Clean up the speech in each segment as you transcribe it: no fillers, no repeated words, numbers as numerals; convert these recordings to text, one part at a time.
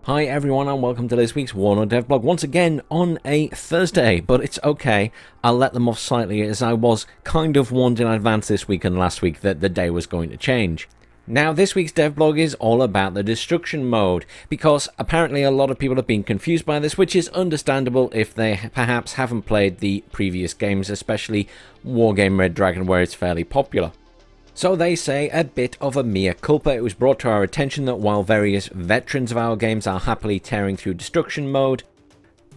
Hi everyone and welcome to this week's WARNO devblog, once again on a Thursday, but it's okay, I'll let them off slightly as I was kind of warned in advance this week and last week that the day was going to change. Now this week's devblog is all about the destruction mode, because apparently a lot of people have been confused by this, which is understandable if they perhaps haven't played the previous games, especially Wargame Red Dragon where it's fairly popular. So they say a bit of a mea culpa. It was brought to our attention that while various veterans of our games are happily tearing through destruction mode,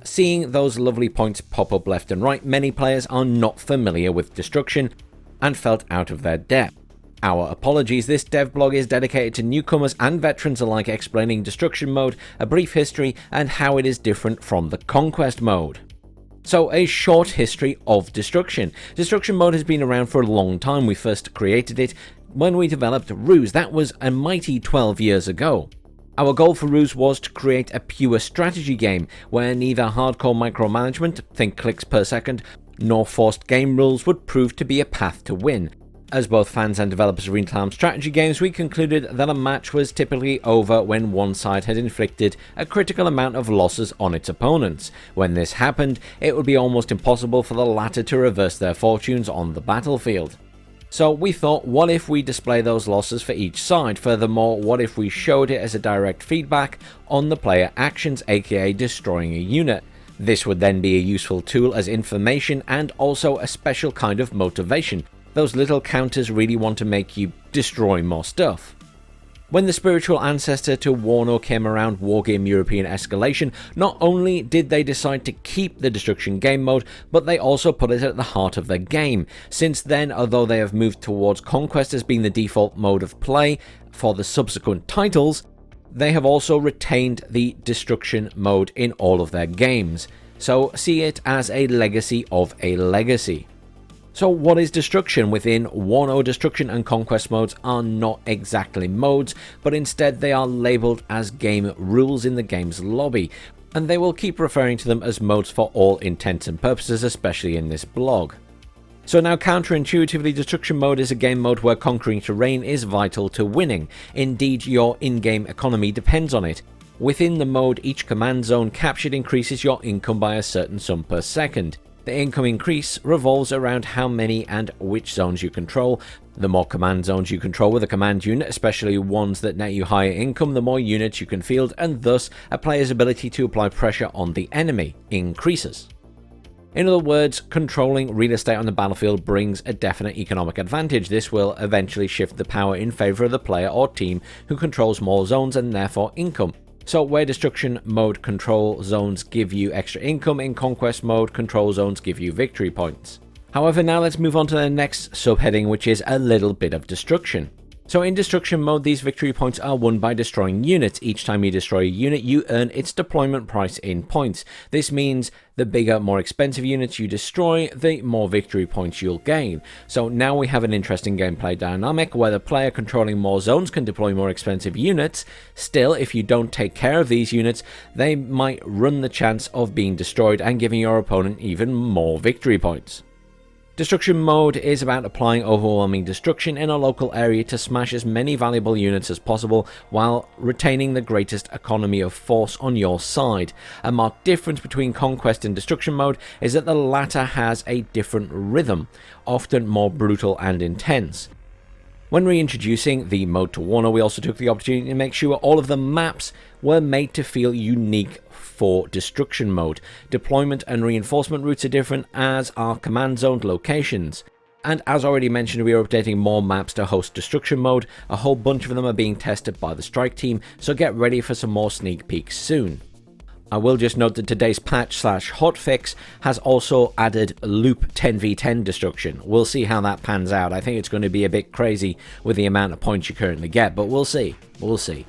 seeing those lovely points pop up left and right, many players are not familiar with destruction and felt out of their depth. Our apologies, this devblog is dedicated to newcomers and veterans alike, explaining destruction mode, a brief history, and how it is different from the conquest mode. So, a short history of destruction. Destruction mode has been around for a long time. We first created it when we developed Ruse. That was a mighty 12 years ago. Our goal for Ruse was to create a pure strategy game where neither hardcore micromanagement, think clicks per second, nor forced game rules would prove to be a path to win. As both fans and developers of real-time strategy games, we concluded that a match was typically over when one side had inflicted a critical amount of losses on its opponents. When this happened, it would be almost impossible for the latter to reverse their fortunes on the battlefield. So we thought, what if we display those losses for each side? Furthermore, what if we showed it as a direct feedback on the player actions, aka destroying a unit? This would then be a useful tool as information and also a special kind of motivation. Those little counters really want to make you destroy more stuff. When the spiritual ancestor to WARNO came around, Wargame European Escalation, not only did they decide to keep the destruction game mode, but they also put it at the heart of their game. Since then, although they have moved towards conquest as being the default mode of play for the subsequent titles, they have also retained the destruction mode in all of their games. So see it as a legacy of a legacy. So what is destruction? Within WARNO, destruction and conquest modes are not exactly modes, but instead they are labelled as game rules in the game's lobby, and they will keep referring to them as modes for all intents and purposes, especially in this blog. So now, counterintuitively, destruction mode is a game mode where conquering terrain is vital to winning. Indeed, your in-game economy depends on it. Within the mode, each command zone captured increases your income by a certain sum per second. The income increase revolves around how many and which zones you control. The more command zones you control with a command unit, especially ones that net you higher income, the more units you can field, and thus a player's ability to apply pressure on the enemy increases. In other words, controlling real estate on the battlefield brings a definite economic advantage. This will eventually shift the power in favor of the player or team who controls more zones and therefore income. So where destruction mode control zones give you extra income, in conquest mode control zones give you victory points. However, now let's move on to the next subheading, which is a little bit of destruction. So in destruction mode, these victory points are won by destroying units. Each time you destroy a unit, you earn its deployment price in points. This means the bigger, more expensive units you destroy, the more victory points you'll gain. So now we have an interesting gameplay dynamic where the player controlling more zones can deploy more expensive units. Still, if you don't take care of these units, they might run the chance of being destroyed and giving your opponent even more victory points. Destruction mode is about applying overwhelming destruction in a local area to smash as many valuable units as possible while retaining the greatest economy of force on your side. A marked difference between conquest and destruction mode is that the latter has a different rhythm, often more brutal and intense. When reintroducing the mode to WARNO, we also took the opportunity to make sure all of the maps were made to feel unique for destruction mode. Deployment and reinforcement routes are different, as are command zoned locations. And as already mentioned, we are updating more maps to host destruction mode. A whole bunch of them are being tested by the strike team, so get ready for some more sneak peeks soon. I will just note that today's patch/hotfix has also added loop 10v10 destruction. We'll see how that pans out. I think it's going to be a bit crazy with the amount of points you currently get, but we'll see. We'll see.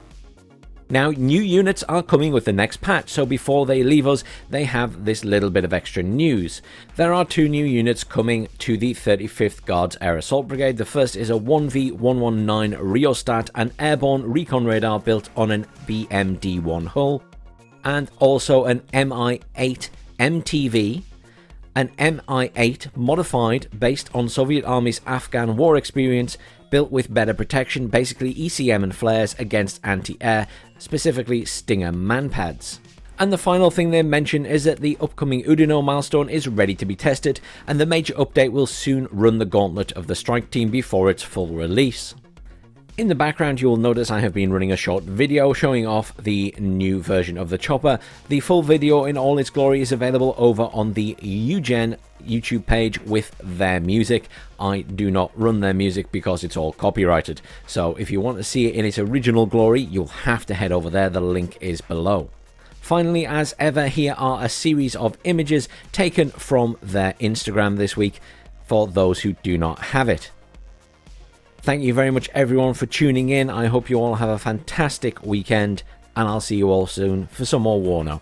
Now, new units are coming with the next patch, so before they leave us, they have this little bit of extra news. There are two new units coming to the 35th Guards Air Assault Brigade. The first is a 1V119 rheostat, an airborne recon radar built on an BMD-1 hull, and also an MI-8 MTV, an Mi-8 modified based on Soviet Army's Afghan war experience, built with better protection, basically ECM and flares against anti-air, specifically Stinger manpads. And the final thing they mention is that the upcoming Udino milestone is ready to be tested, and the major update will soon run the gauntlet of the strike team before its full release. In the background, you will notice I have been running a short video showing off the new version of the chopper. The full video in all its glory is available over on the Eugen YouTube page with their music. I do not run their music because it's all copyrighted, so if you want to see it in its original glory, you'll have to head over there. The link is below. Finally, as ever, here are a series of images taken from their Instagram this week for those who do not have it. Thank you very much everyone for tuning in. I hope you all have a fantastic weekend, and I'll see you all soon for some more WARNO.